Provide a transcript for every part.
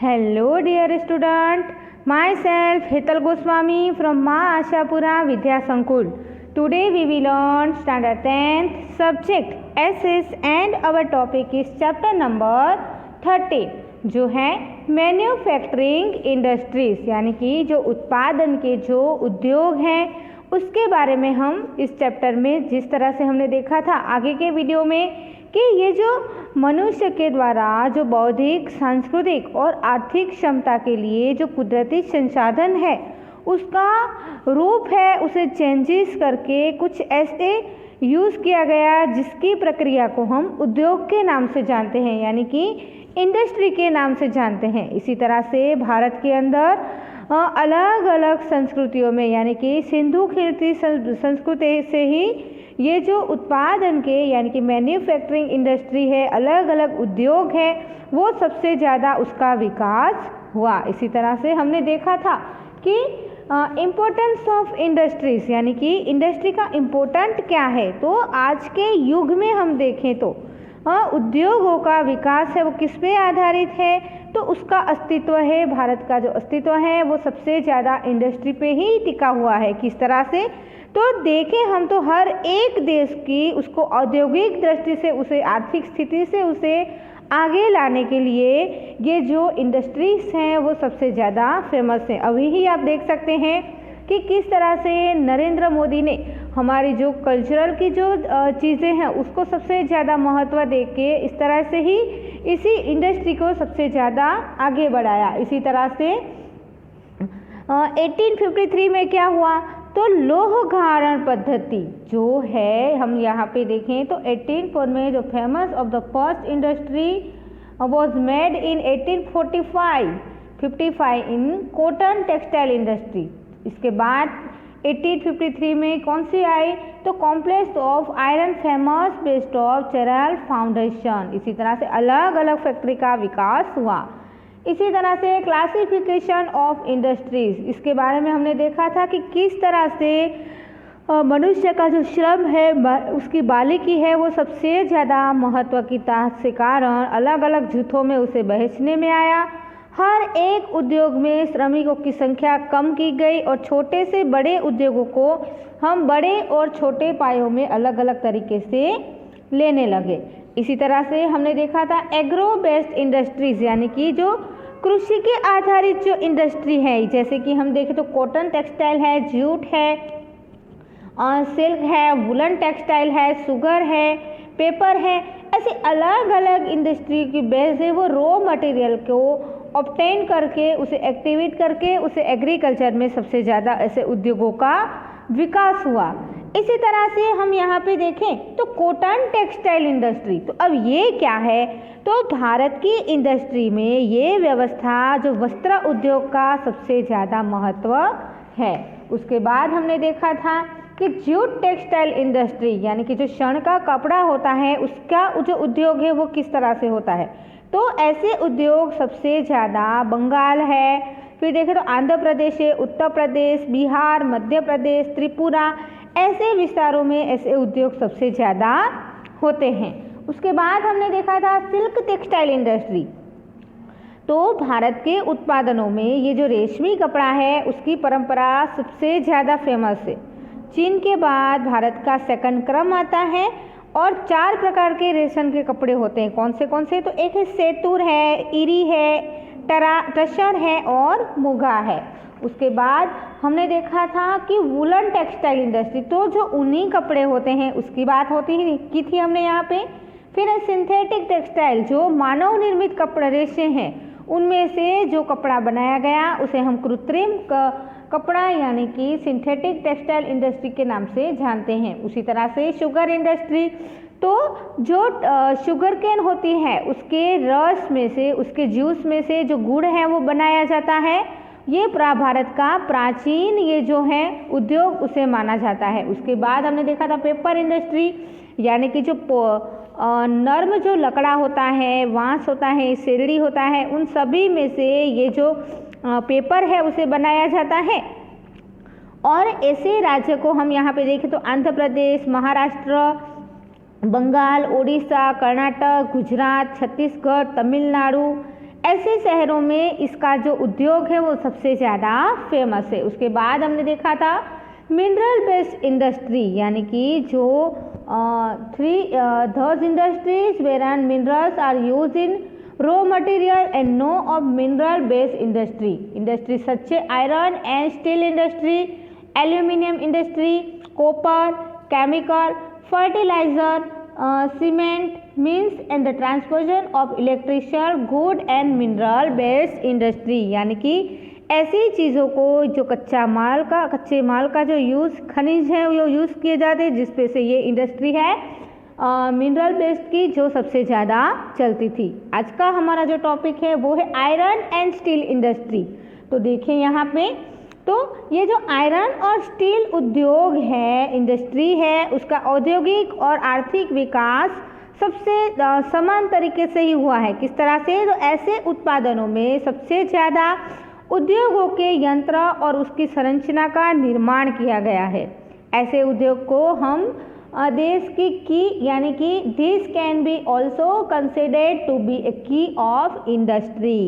Hello dear student, myself Hetal Goswami from Ma Ashapura Vidya Sankul. Today we will learn standard 10th subject SS and our topic is chapter number 13 जो है manufacturing industries यानी कि जो उत्पादन के जो उद्योग हैं उसके बारे में हम इस चैप्टर में जिस तरह से हमने देखा था आगे के वीडियो में कि ये जो मनुष्य के द्वारा जो बौद्धिक सांस्कृतिक और आर्थिक क्षमता के लिए जो कुदरती संसाधन है उसका रूप है उसे चेंजेस करके कुछ ऐसे यूज़ किया गया जिसकी प्रक्रिया को हम उद्योग के नाम से जानते हैं यानी कि इंडस्ट्री के नाम से जानते हैं। इसी तरह से भारत के अंदर अलग अलग संस्कृतियों में यानी कि सिंधु खीरती संस्कृति से ही ये जो उत्पादन के यानी कि मैन्युफैक्चरिंग इंडस्ट्री है अलग अलग उद्योग है वो सबसे ज़्यादा उसका विकास हुआ। इसी तरह से हमने देखा था कि इम्पोर्टेंस ऑफ इंडस्ट्रीज यानी कि इंडस्ट्री का इम्पोर्टेंट क्या है। तो आज के युग में हम देखें तो उद्योगों का विकास है वो किस पे आधारित है, तो उसका अस्तित्व है, भारत का जो अस्तित्व है वो सबसे ज़्यादा इंडस्ट्री पे ही टिका हुआ है। किस तरह से, तो देखें हम तो हर एक देश की उसको औद्योगिक दृष्टि से उसे आर्थिक स्थिति से उसे आगे लाने के लिए ये जो इंडस्ट्रीज हैं वो सबसे ज़्यादा फेमस हैं। अभी ही आप देख सकते हैं कि किस तरह से नरेंद्र मोदी ने हमारी जो कल्चरल की जो चीज़ें हैं उसको सबसे ज़्यादा महत्व दे के इस तरह से ही इसी इंडस्ट्री को सबसे ज़्यादा आगे बढ़ाया। इसी तरह से 1853 में क्या हुआ, तो लोह गारण पद्धति जो है हम यहाँ पे देखें तो 1804 में जो famous of the first industry was made in 1855 in cotton textile industry. इसके बाद 1853 में कौन सी आई, तो complex of iron famous based of चेरल फाउंडेशन। इसी तरह से अलग अलग फैक्ट्री का विकास हुआ। इसी तरह से क्लासिफिकेशन ऑफ इंडस्ट्रीज, इसके बारे में हमने देखा था कि किस तरह से मनुष्य का जो श्रम है उसकी बालिकी है वो सबसे ज़्यादा महत्व की से कारण अलग अलग जूथों में उसे बेचने में आया। हर एक उद्योग में श्रमिकों की संख्या कम की गई और छोटे से बड़े उद्योगों को हम बड़े और छोटे पायों में अलग अलग तरीके से लेने लगे। इसी तरह से हमने देखा था एग्रो बेस्ड इंडस्ट्रीज यानी कि जो कृषि के आधारित जो इंडस्ट्री है, जैसे कि हम देखें तो कॉटन टेक्सटाइल है, जूट है, सिल्क है, वुलन टेक्सटाइल है, शुगर है, पेपर है, ऐसे अलग अलग इंडस्ट्री की बेस है वो रॉ मटेरियल को ऑब्टेन करके उसे एक्टिवेट करके उसे एग्रीकल्चर में सबसे ज़्यादा ऐसे उद्योगों का विकास हुआ। इसी तरह से हम यहाँ पे देखें तो कॉटन टेक्सटाइल इंडस्ट्री, तो अब ये क्या है, तो भारत की इंडस्ट्री में ये व्यवस्था जो वस्त्र उद्योग का सबसे ज़्यादा महत्व है। उसके बाद हमने देखा था कि जूट टेक्सटाइल इंडस्ट्री यानी कि जो शन का कपड़ा होता है उसका जो उद्योग है वो किस तरह से होता है, तो ऐसे उद्योग सबसे ज़्यादा बंगाल है, फिर देखें तो आंध्र प्रदेश है, उत्तर प्रदेश, बिहार, मध्य प्रदेश, त्रिपुरा, ऐसे विस्तारों में ऐसे उद्योग सबसे ज़्यादा होते हैं। उसके बाद हमने देखा था सिल्क टेक्सटाइल इंडस्ट्री, तो भारत के उत्पादनों में ये जो रेशमी कपड़ा है उसकी परंपरा सबसे ज़्यादा फेमस है। चीन के बाद भारत का सेकंड क्रम आता है और 4 प्रकार के रेशम के कपड़े होते हैं। कौन से, तो एक है सेतुर है, इरी है, टसर है और मुगा है। उसके बाद हमने देखा था कि वुलन टेक्सटाइल इंडस्ट्री, तो जो ऊनी कपड़े होते हैं उसकी बात की थी हमने यहाँ पे। फिर है सिंथेटिक टेक्सटाइल, जो मानव निर्मित कपड़े रेशे हैं उनमें से जो कपड़ा बनाया गया उसे हम कृत्रिम कपड़ा यानी कि सिंथेटिक टेक्सटाइल इंडस्ट्री के नाम से जानते हैं। उसी तरह से शुगर इंडस्ट्री, तो जो शुगर केन होती है उसके रस में से उसके जूस में से जो गुड़ है वो बनाया जाता है। ये भारत का प्राचीन ये जो है उद्योग उसे माना जाता है। उसके बाद हमने देखा था पेपर इंडस्ट्री यानी कि जो नर्म जो लकड़ा होता है, बांस होता है, शेरड़ी होता है, उन सभी में से ये जो पेपर है उसे बनाया जाता है। और ऐसे राज्य को हम यहाँ पे देखें तो आंध्र प्रदेश, महाराष्ट्र, बंगाल, उड़ीसा, कर्नाटक, गुजरात, छत्तीसगढ़, तमिलनाडु, ऐसे शहरों में इसका जो उद्योग है वो सबसे ज़्यादा फेमस है। उसके बाद हमने देखा था मिनरल बेस्ड इंडस्ट्री, यानी कि जो those industries wherein minerals are used in raw material and no of mineral based industry such as iron and steel industry, aluminum industry, copper, chemical, fertilizer, cement, means and the transportation of electrical good and mineral based industry, यानी कि ऐसी चीज़ों को जो कच्चे माल का जो use खनिज है वो यूज़ किए जाते हैं, जिस पे से ये इंडस्ट्री है मिनरल बेस्ड की जो सबसे ज़्यादा चलती थी। आज का हमारा जो टॉपिक है वो है आयरन एंड स्टील इंडस्ट्री। तो देखें यहाँ पे, तो ये जो आयरन और स्टील उद्योग है, इंडस्ट्री है, उसका औद्योगिक और आर्थिक विकास सबसे समान तरीके से ही हुआ है। किस तरह से? तो ऐसे उत्पादनों में सबसे ज़्यादा उद्योगों के यंत्र और उसकी संरचना का निर्माण किया गया है। ऐसे उद्योग को हम देश की यानी कि this can be also considered to be a key of industry.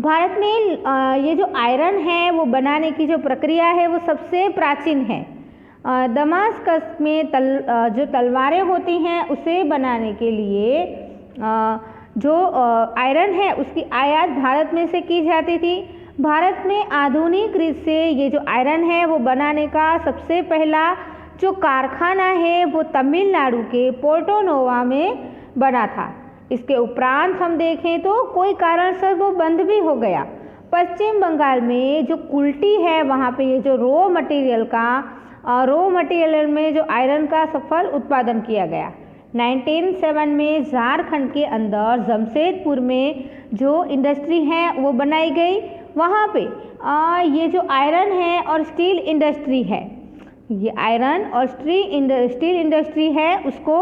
Bharat में ये जो आयरन है वो बनाने की जो प्रक्रिया है वो सबसे प्राचीन है। दमास्कस में जो तलवारें होती हैं उसे बनाने के लिए जो आयरन है उसकी आयात भारत में से की जाती थी। भारत में आधुनिक रीत से ये जो आयरन है वो बनाने का सबसे पहला जो कारखाना है वो तमिलनाडु के पोर्टो नोवा में बना था। इसके उपरांत हम देखें तो कोई कारण से वो बंद भी हो गया। पश्चिम बंगाल में जो कुल्टी है वहाँ पे ये जो रॉ मटेरियल में जो आयरन का सफल उत्पादन किया गया। 1907 में झारखंड के अंदर जमशेदपुर में जो इंडस्ट्री है वो बनाई गई। वहाँ पे ये जो आयरन है और स्टील इंडस्ट्री है, ये आयरन और स्टील इंडस्ट्री है उसको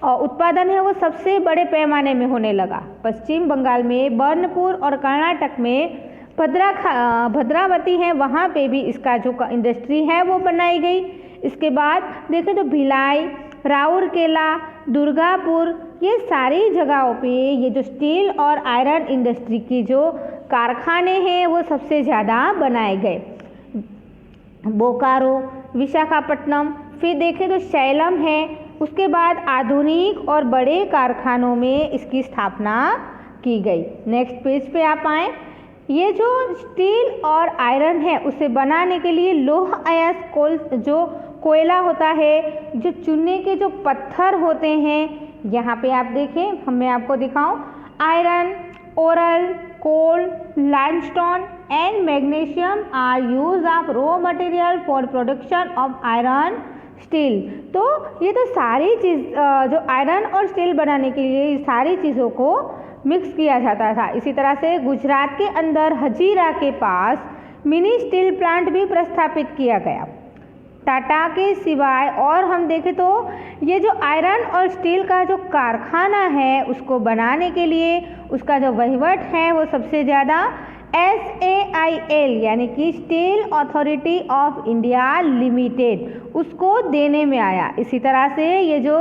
उत्पादन है वो सबसे बड़े पैमाने में होने लगा। पश्चिम बंगाल में बर्नपुर और कर्नाटक में भद्रावती है, वहाँ पे भी इसका जो इंडस्ट्री है वो बनाई गई। इसके बाद देखें तो भिलाई, राउरकेला, दुर्गापुर, ये सारी जगहों पे ये जो स्टील और आयरन इंडस्ट्री की जो कारखाने हैं वो सबसे ज़्यादा बनाए गए। बोकारो, विशाखापट्टनम, फिर देखें तो सैलम है। उसके बाद आधुनिक और बड़े कारखानों में इसकी स्थापना की गई। नेक्स्ट पेज पे आप आएँ। ये जो स्टील और आयरन है उसे बनाने के लिए लोह अयस्क जो कोयला होता है, जो चूने के जो पत्थर होते हैं, यहाँ पे आप देखें, मैं आपको दिखाऊं, iron, oral, coal, limestone and magnesium are use of raw material for production of iron steel. तो ये तो सारी चीज़ जो आयरन और स्टील बनाने के लिए सारी चीज़ों को मिक्स किया जाता था। इसी तरह से गुजरात के अंदर हजीरा के पास मिनी स्टील प्लांट भी प्रस्थापित किया गया। टाटा के सिवाय और हम देखें तो ये जो आयरन और स्टील का जो कारखाना है उसको बनाने के लिए उसका जो वहीवट है वो सबसे ज़्यादा SAIL यानी कि steel authority of India limited उसको देने में आया। इसी तरह से ये जो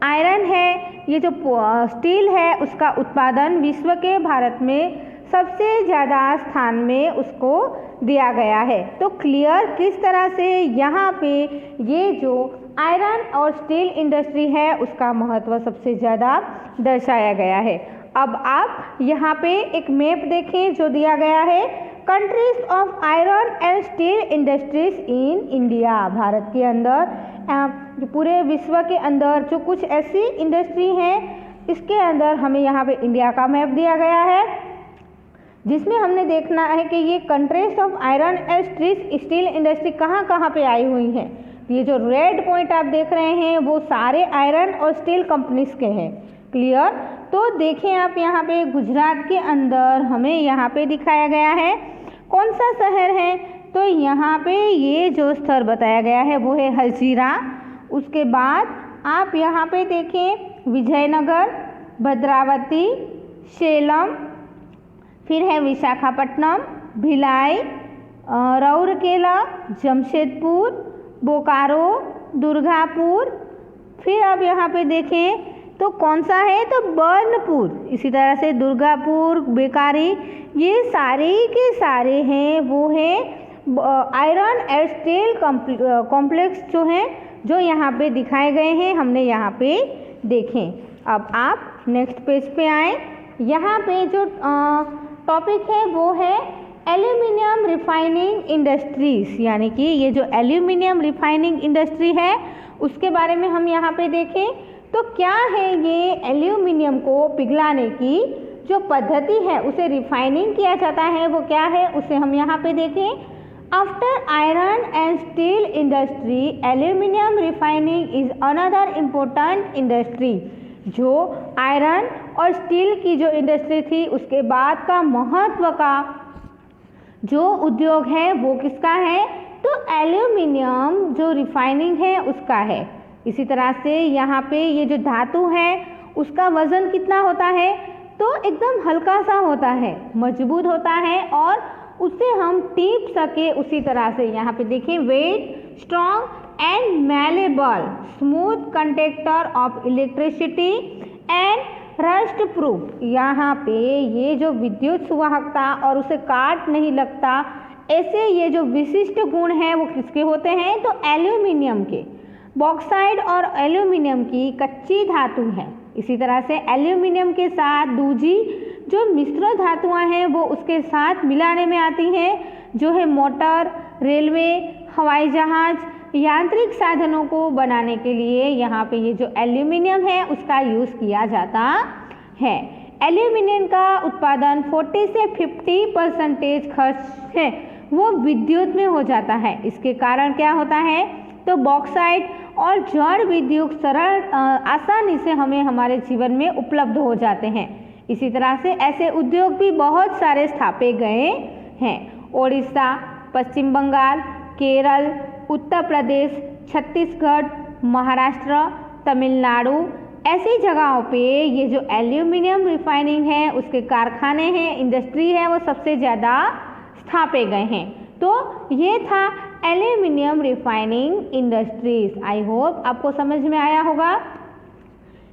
आयरन है, ये जो स्टील है, उसका उत्पादन विश्व के भारत में सबसे ज़्यादा स्थान में उसको दिया गया है। तो क्लियर किस तरह से यहाँ पे ये जो आयरन और स्टील इंडस्ट्री है उसका महत्व सबसे ज़्यादा दर्शाया गया है। अब आप यहाँ पे एक मैप देखें जो दिया गया है, countries of iron and steel industries in India. Bharat के अंदर पूरे विश्व के अंदर जो कुछ ऐसी इंडस्ट्री हैं इसके अंदर हमें यहाँ पे इंडिया का मैप दिया गया है, जिसमें हमने देखना है कि ये countries of iron and steel industry कहाँ कहाँ पे आई हुई हैं। ये जो रेड पॉइंट आप देख रहे हैं वो सारे आयरन और स्टील कंपनीज के हैं। क्लियर? तो देखें आप यहाँ पे गुजरात के अंदर हमें यहाँ पे दिखाया गया है कौन सा शहर है, तो यहाँ पे ये जो स्थल बताया गया है वो है हजीरा। उसके बाद आप यहाँ पे देखें विजयनगर, भद्रावती, सेलम, फिर है विशाखापट्टनम, भिलाई, राउरकेला, जमशेदपुर, बोकारो, दुर्गापुर। फिर आप यहाँ पे देखें तो कौन सा है, तो बर्नपुर। इसी तरह से दुर्गापुर, बेकारी, ये सारे के सारे हैं वो है आयरन एंड स्टील कॉम्प्लेक्स जो हैं, जो यहाँ पे दिखाए गए हैं, हमने यहाँ पे देखें। अब आप नेक्स्ट पेज पे आए। यहाँ पे जो टॉपिक है वो है एल्यूमिनियम रिफाइनिंग इंडस्ट्रीज, यानी कि ये जो एल्यूमिनियम रिफाइनिंग इंडस्ट्री है उसके बारे में हम यहाँ पे देखें। तो क्या है ये एल्यूमिनियम को पिघलाने की जो पद्धति है, उसे रिफाइनिंग किया जाता है, वो क्या है उसे हम यहाँ पे देखें। After iron and steel industry, aluminium refining is another important industry. जो आयरन और स्टील की जो इंडस्ट्री थी उसके बाद का महत्व का जो उद्योग है वो किसका है, तो एल्यूमिनियम जो रिफाइनिंग है उसका है। इसी तरह से यहाँ पे ये जो धातु है उसका वज़न कितना होता है, तो एकदम हल्का सा होता है, मजबूत होता है और उसे हम टीप सके उसी तरह से। यहाँ पे देखें, weight, strong and malleable, smooth conductor of electricity and rust proof. यहाँ पे ये जो विद्युत सुवाहकता और उसे काट नहीं लगता, ऐसे ये जो विशिष्ट गुण हैं वो किसके होते हैं, तो एल्यूमिनियम के। बॉक्साइड और एल्यूमिनियम की कच्ची धातु है। इसी तरह से एल्यूमिनियम के साथ दूसरी जो मिश्र धातुआं हैं वो उसके साथ मिलाने में आती हैं, जो है मोटर, रेलवे, हवाई जहाज, यांत्रिक साधनों को बनाने के लिए यहाँ पे ये जो एल्यूमिनियम है उसका यूज़ किया जाता है। एल्यूमिनियम का उत्पादन 40 से 50% खर्च है वो विद्युत में हो जाता है। इसके कारण क्या होता है, तो बॉक्साइट और जड़ विद्युत सरल आसानी से हमें हमारे जीवन में उपलब्ध हो जाते हैं। इसी तरह से ऐसे उद्योग भी बहुत सारे स्थापे गए हैं। ओडिशा, पश्चिम बंगाल, केरल, उत्तर प्रदेश, छत्तीसगढ़, महाराष्ट्र, तमिलनाडु, ऐसी जगहों पे ये जो एल्यूमिनियम रिफाइनिंग है उसके कारखाने हैं, इंडस्ट्री है, वो सबसे ज़्यादा स्थापे गए हैं। तो ये था aluminium refining industries. I hope आपको समझ में आया होगा।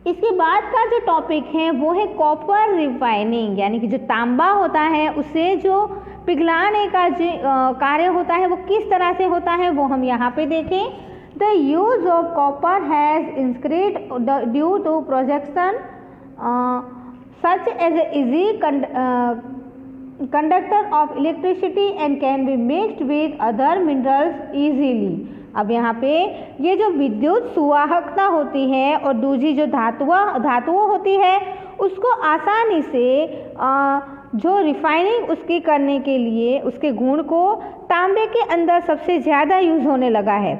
इसके बाद का जो टॉपिक है वो है कॉपर रिफाइनिंग, यानी कि जो तांबा होता है उसे जो पिघलाने का जो कार्य होता है वो किस तरह से होता है वो हम यहाँ पे देखें। The use of copper has increased due to projection such as easy conductor of electricity and can be mixed with other minerals easily। अब यहाँ पे ये जो विद्युत सुवाहकता होती है और दूसरी जो धातुओं होती है उसको आसानी से जो रिफाइनिंग उसकी करने के लिए उसके गुण को तांबे के अंदर सबसे ज़्यादा यूज़ होने लगा है।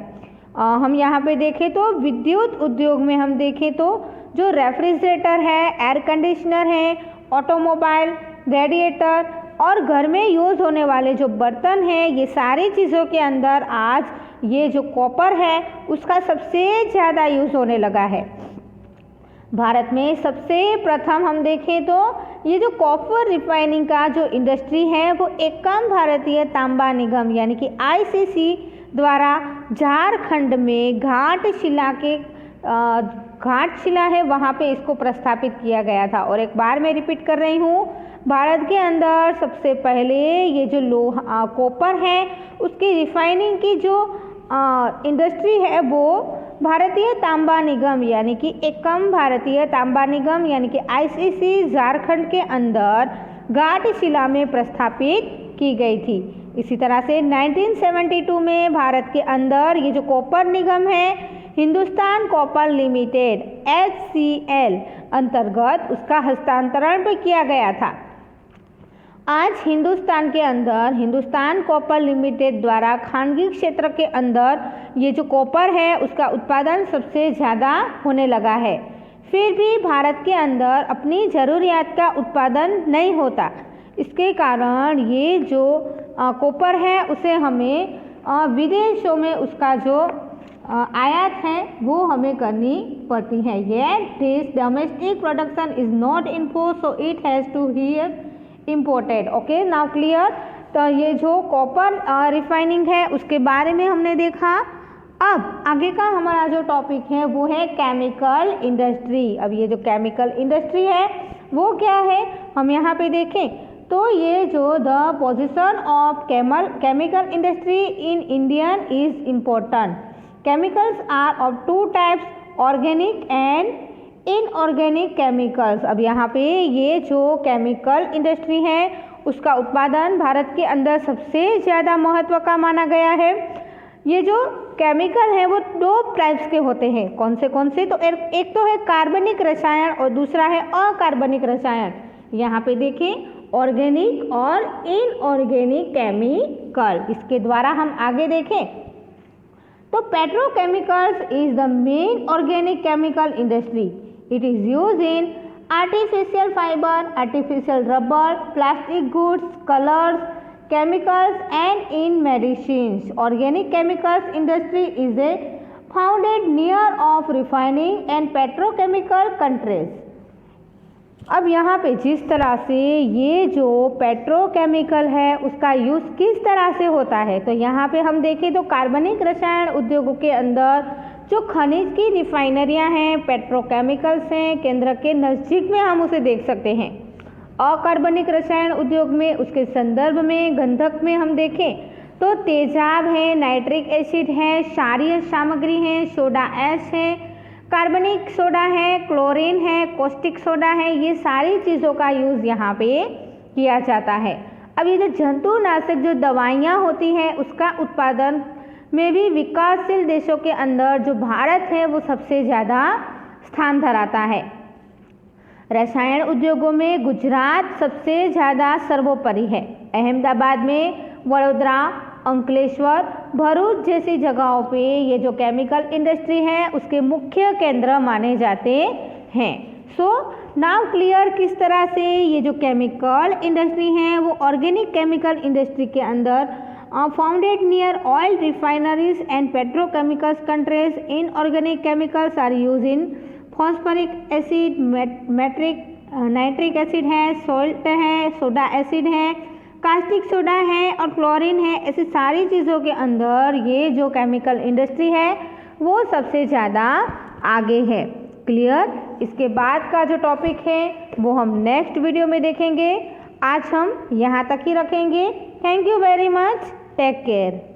हम यहाँ पे देखें तो विद्युत उद्योग में हम देखें तो जो रेफ्रिजरेटर है, एयर कंडीशनर है, ऑटोमोबाइल, रेडिएटर और घर में यूज़ होने वाले जो बर्तन हैं, ये सारी चीज़ों के अंदर आज ये जो कॉपर है उसका सबसे ज़्यादा यूज़ होने लगा है। भारत में सबसे प्रथम हम देखें तो ये जो कॉपर रिफाइनिंग का जो इंडस्ट्री है वो एकम भारतीय तांबा निगम यानी कि ICC द्वारा झारखंड में घाटशिला है वहाँ पे इसको प्रस्थापित किया गया था। और एक बार मैं रिपीट कर रही हूँ, भारत के अंदर सबसे पहले ये जो कॉपर है उसकी रिफाइनिंग की जो इंडस्ट्री है वो भारतीय तांबा निगम यानी कि एकम भारतीय तांबा निगम यानी कि ICC झारखंड के अंदर घाटशिला में प्रस्थापित की गई थी। इसी तरह से 1972 में भारत के अंदर ये जो कॉपर निगम है हिंदुस्तान कॉपर लिमिटेड HCL अंतर्गत उसका हस्तांतरण भी किया गया था। आज हिंदुस्तान के अंदर हिंदुस्तान कॉपर लिमिटेड द्वारा खानगी क्षेत्र के अंदर ये जो कॉपर है उसका उत्पादन सबसे ज़्यादा होने लगा है। फिर भी भारत के अंदर अपनी ज़रूरियात का उत्पादन नहीं होता। इसके कारण ये जो कॉपर है उसे हमें विदेशों में उसका जो आयात है वो हमें करनी पड़ती है। ये this domestic production is not import so it has to here imported. Okay, now clear. तो ये जो कॉपर रिफाइनिंग है उसके बारे में हमने देखा। अब आगे का हमारा जो टॉपिक है वो है केमिकल इंडस्ट्री। अब ये जो केमिकल इंडस्ट्री है वो क्या है, हम यहाँ पे देखें तो ये जो the position of chemical industry in Indian is important. Chemicals are of two types, organic and inorganic chemicals. अब यहाँ पे ये जो केमिकल इंडस्ट्री है उसका उत्पादन भारत के अंदर सबसे ज़्यादा महत्व का माना गया है। ये जो केमिकल है वो दो टाइप्स के होते हैं, कौन से तो एक तो है कार्बनिक रसायन और दूसरा है अकार्बनिक रसायन। यहाँ पे देखें ऑर्गेनिक और इनऑर्गेनिक केमिकल, इसके द्वारा हम आगे देखें तो petrochemicals is the main organic chemical industry. It is use in artificial fibre, artificial rubber, plastic goods, colours, chemicals and in medicines. Organic chemicals industry is a founded near of refining and petrochemical countries. अब यहाँ पे जिस तरह से ये जो petrochemical है उसका यूज़ किस तरह से होता है, तो यहाँ पे हम देखें तो कार्बनिक रसायन उद्योगों के अंदर जो खनिज की रिफाइनरियाँ हैं, पेट्रोकेमिकल्स हैं, केंद्र के नज़दीक में हम उसे देख सकते हैं। अकार्बनिक रसायन उद्योग में उसके संदर्भ में गंधक में हम देखें तो तेजाब है, नाइट्रिक एसिड है, क्षारीय सामग्री है, सोडा ऐश है, कार्बनिक सोडा है, क्लोरीन है, कॉस्टिक सोडा है, ये सारी चीज़ों का यूज़ यहाँ पे किया जाता है। अब ये जो जंतुनाशक जो दवाइयाँ होती हैं उसका उत्पादन में भी विकासशील देशों के अंदर जो भारत है वो सबसे ज़्यादा स्थान धराता है। रसायन उद्योगों में गुजरात सबसे ज़्यादा सर्वोपरि है। अहमदाबाद में, वडोदरा, अंकलेश्वर, भरूच जैसी जगहों पे ये जो केमिकल इंडस्ट्री है उसके मुख्य केंद्र माने जाते हैं। सो नाउ क्लियर किस तरह से ये जो केमिकल इंडस्ट्री है वो ऑर्गेनिक केमिकल इंडस्ट्री के अंदर founded near oil refineries and petrochemicals countries. Inorganic chemicals are use in phosphoric acid, nitric acid है, सॉल्ट है, सोडा एसिड है, कास्टिक सोडा है और क्लोरीन है। ऐसी सारी चीज़ों के अंदर ये जो केमिकल इंडस्ट्री है वो सबसे ज़्यादा आगे है। क्लियर? इसके बाद का जो टॉपिक है वो हम नेक्स्ट वीडियो में देखेंगे। आज हम यहाँ तक ही रखेंगे। Thank you very much, take care.